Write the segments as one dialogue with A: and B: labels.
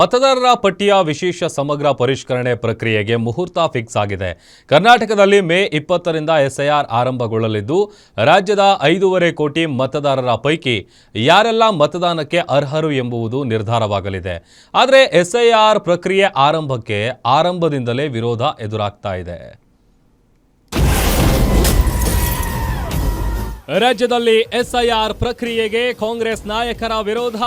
A: ಮತದಾರರ ಪಟ್ಟಿಯ ವಿಶೇಷ ಸಮಗ್ರ ಪರಿಷ್ಕರಣೆ ಪ್ರಕ್ರಿಯೆಗೆ ಮುಹೂರ್ತ ಫಿಕ್ಸ್ ಆಗಿದೆ. ಕರ್ನಾಟಕದಲ್ಲಿ ಮೇ 20ರಿಂದ ಎಸ್ಐಆರ್ ಆರಂಭಗೊಳ್ಳಲಿದ್ದು, ರಾಜ್ಯದ 5.5 ಕೋಟಿ ಮತದಾರರ ಪೈಕಿ ಯಾರೆಲ್ಲ ಮತದಾನಕ್ಕೆ ಅರ್ಹರು ಎಂಬುದು ನಿರ್ಧಾರವಾಗಲಿದೆ. ಆದರೆ ಎಸ್ಐಆರ್ ಪ್ರಕ್ರಿಯೆ ಆರಂಭದಿಂದಲೇ ವಿರೋಧ ಎದುರಾಗ್ತಾ ಇದೆ. ರಾಜ್ಯದಲ್ಲಿ ಎಸ್ಐಆರ್ ಪ್ರಕ್ರಿಯೆಗೆ ಕಾಂಗ್ರೆಸ್ ನಾಯಕರ ವಿರೋಧ.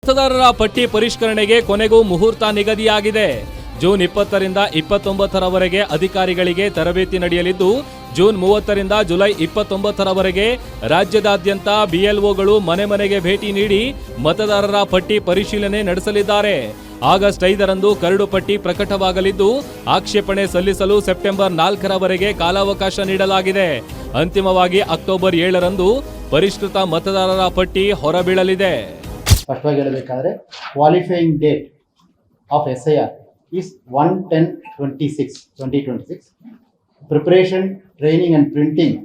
A: ಮತದಾರರ ಪಟ್ಟಿ ಪರಿಷ್ಕರಣೆಗೆ ಕೊನೆಗೂ ಮುಹೂರ್ತ ನಿಗದಿಯಾಗಿದೆ. ಜೂನ್ 20ರಿಂದ 29ರವರೆಗೆ ಅಧಿಕಾರಿಗಳಿಗೆ ತರಬೇತಿ ನಡೆಯಲಿದ್ದು, ಜೂನ್ 30ರಿಂದ ಜುಲೈ 29ರವರೆಗೆ ರಾಜ್ಯದಾದ್ಯಂತ ಬಿಎಲ್ಒಗಳು ಮನೆ ಮನೆಗೆ ಭೇಟಿ ನೀಡಿ ಮತದಾರರ ಪಟ್ಟಿ ಪರಿಶೀಲನೆ ನಡೆಸಲಿದ್ದಾರೆ. ಆಗಸ್ಟ್ 5ರಂದು ಕರಡು ಪಟ್ಟಿ ಪ್ರಕಟವಾಗಲಿದ್ದು, ಆಕ್ಷೇಪಣೆ ಸಲ್ಲಿಸಲು ಸೆಪ್ಟೆಂಬರ್ 4ರವರೆಗೆ ಕಾಲಾವಕಾಶ ನೀಡಲಾಗಿದೆ. ಅಂತಿಮವಾಗಿ ಅಕ್ಟೋಬರ್ 7ರಂದು ಪರಿಷ್ಕೃತ ಮತದಾರರ ಪಟ್ಟಿ ಹೊರಬೀಳಲಿದೆ.
B: ಸ್ಪಷ್ಟವಾಗಿ ಹೇಳಬೇಕಾದ್ರೆ qualifying date of SIR is 1/10/2026. Preparation, training and printing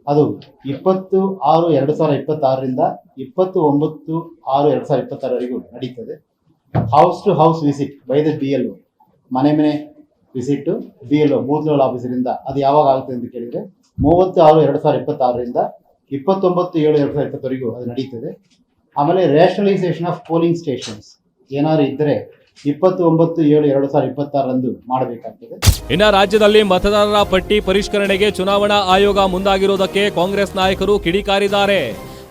B: ಅದು 20/6/2026ರಿಂದ 29/6/2026ವರೆಗೂ ನಡೀತದೆ. House to house visit by the BLO, ಮನೆ ವಿಸಿಟ್ BLO ಬೂತ್ ಲೆವೆಲ್ ಆಫೀಸರಿಂದ ಅದು ಯಾವಾಗ ಆಗುತ್ತೆ ಅಂತ ಕೇಳಿದರೆ 30/6/2026ರಿಂದ 29/7/2020ವರೆಗೂ ಅದು ನಡೀತದೆ. ಆಮೇಲೆ ರ್ಯಾಷನಲೈಸೇಷನ್ ಆಫ್ ಪೋಲಿಂಗ್ ಸ್ಟೇಷನ್ಸ್ ಏನಾದ್ರು ಇದ್ದರೆ 29/7/2026ರಂದು ಮಾಡಬೇಕಾಗ್ತದೆ.
A: ಇನ್ನು ರಾಜ್ಯದಲ್ಲಿ ಮತದಾರರ ಪಟ್ಟಿ ಪರಿಷ್ಕರಣೆಗೆ ಚುನಾವಣಾ ಆಯೋಗ ಮುಂದಾಗಿರುವುದಕ್ಕೆ ಕಾಂಗ್ರೆಸ್ ನಾಯಕರು ಕಿಡಿಕಾರಿದ್ದಾರೆ.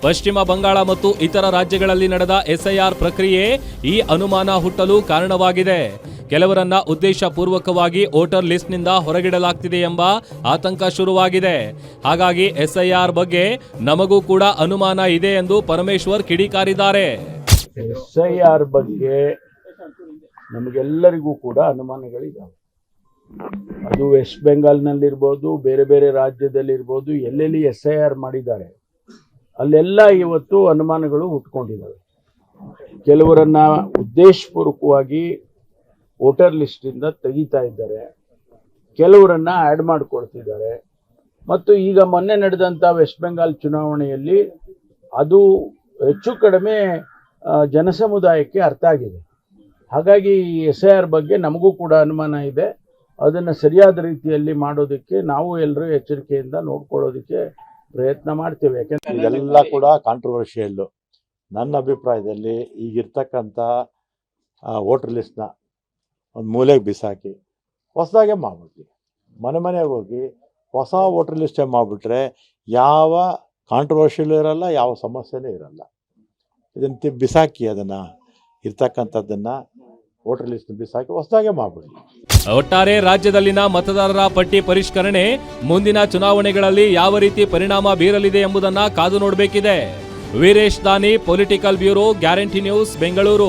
A: ಪಶ್ಚಿಮ ಬಂಗಾಳ ಮತ್ತು ಇತರ ರಾಜ್ಯಗಳಲ್ಲಿ ನಡೆದ ಎಸ್ಐಆರ್ ಪ್ರಕ್ರಿಯೆ ಈ ಅನುಮಾನ ಹುಟ್ಟಲು ಕಾರಣವಾಗಿದೆ. ಕೆಲವರನ್ನ ಉದ್ದೇಶಪೂರ್ವಕವಾಗಿ ವೋಟರ್ ಲಿಸ್ಟ್ನಿಂದ ಹೊರಗಿಡಲಾಗ್ತಿದೆ ಎಂಬ ಆತಂಕ ಶುರುವಾಗಿದೆ. ಹಾಗಾಗಿ ಎಸ್ಐಆರ್ ಬಗ್ಗೆ ನಮಗೂ ಕೂಡ ಅನುಮಾನ ಇದೆ ಎಂದು ಪರಮೇಶ್ವರ್ ಕಿಡಿಕಾರಿದ್ದಾರೆ.
C: ಎಸ್ಐಆರ್ ಬಗ್ಗೆ ನಮಗೆಲ್ಲರಿಗೂ ಕೂಡ ಅನುಮಾನಗಳಿದ್ದಾವೆ. ಅದು ವೆಸ್ಟ್ ಬೆಂಗಾಲ್ನಲ್ಲಿರ್ಬೋದು, ಬೇರೆ ಬೇರೆ ರಾಜ್ಯದಲ್ಲಿರ್ಬೋದು, ಎಲ್ಲೆಲ್ಲಿ SIR ಮಾಡಿದ್ದಾರೆ ಅಲ್ಲೆಲ್ಲ ಇವತ್ತು ಅನುಮಾನಗಳು ಹುಟ್ಕೊಂಡಿದ್ದಾವೆ. ಕೆಲವರನ್ನ ಉದ್ದೇಶಪೂರ್ವಕವಾಗಿ ವೋಟರ್ ಲಿಸ್ಟಿಂದ ತೆಗಿತಾ ಇದ್ದಾರೆ, ಕೆಲವರನ್ನ ಆ್ಯಡ್ ಮಾಡಿಕೊಳ್ತಿದ್ದಾರೆ. ಮತ್ತು ಈಗ ಮೊನ್ನೆ ನಡೆದಂಥ ವೆಸ್ಟ್ ಬೆಂಗಾಲ್ ಚುನಾವಣೆಯಲ್ಲಿ ಅದು ಹೆಚ್ಚು ಕಡಿಮೆ ಜನಸಮುದಾಯಕ್ಕೆ ಅರ್ಥ ಆಗಿದೆ. ಹಾಗಾಗಿ SIR ಬಗ್ಗೆ ನಮಗೂ ಕೂಡ ಅನುಮಾನ ಇದೆ. ಅದನ್ನು ಸರಿಯಾದ ರೀತಿಯಲ್ಲಿ ಮಾಡೋದಕ್ಕೆ ನಾವು ಎಲ್ಲರೂ ಎಚ್ಚರಿಕೆಯಿಂದ ನೋಡ್ಕೊಳ್ಳೋದಕ್ಕೆ ಪ್ರಯತ್ನ ಮಾಡ್ತೇವೆ. ಯಾಕೆಂದರೆ
D: ಇದೆಲ್ಲ ಕೂಡ ಕಾಂಟ್ರವರ್ಷಿಯಲ್ಲು. ನನ್ನ ಅಭಿಪ್ರಾಯದಲ್ಲಿ ಈಗಿರ್ತಕ್ಕಂಥ ವೋಟರ್ ಲಿಸ್ಟ್ನ ಒಂದು ಮೂಲೆಗೆ ಬಿಸಾಕಿ ಹೊಸದಾಗೆ ಮಾಡಿಬಿಡ್ತೀವಿ. ಮನೆಗೆ ಹೋಗಿ ಹೊಸ ವೋಟರ್ ಲಿಸ್ಟೇ ಮಾಡಿಬಿಟ್ರೆ ಯಾವ ಕಾಂಟ್ರವರ್ಷಿಯಲ್ಲೂ ಇರಲ್ಲ, ಯಾವ ಸಮಸ್ಯೆನೂ ಇರಲ್ಲ. ಇದನ್ನು ಬಿಸಾಕಿ ಅದನ್ನು ಇರ್ತಕ್ಕಂಥದ್ದನ್ನು ವೋಟರ್ ಲಿಸ್ಟ್ ಬಿಸಾಕಿ ಹೊಸದಾಗೆ ಮಾಡಿಬಿಡಿ.
A: ಒಟ್ಟಾರೆ ರಾಜ್ಯದಲ್ಲಿನ ಮತದಾರರ ಪಟ್ಟಿ ಪರಿಷ್ಕರಣೆ ಮುಂದಿನ ಚುನಾವಣೆಗಳಲ್ಲಿ ಯಾವ ರೀತಿ ಪರಿಣಾಮ ಬೀರಲಿದೆ ಎಂಬುದನ್ನು ಕಾದು ನೋಡಬೇಕಿದೆ. ವೀರೇಶ್ ದಾನಿ, political bureau, guarantee news, Bengaluru.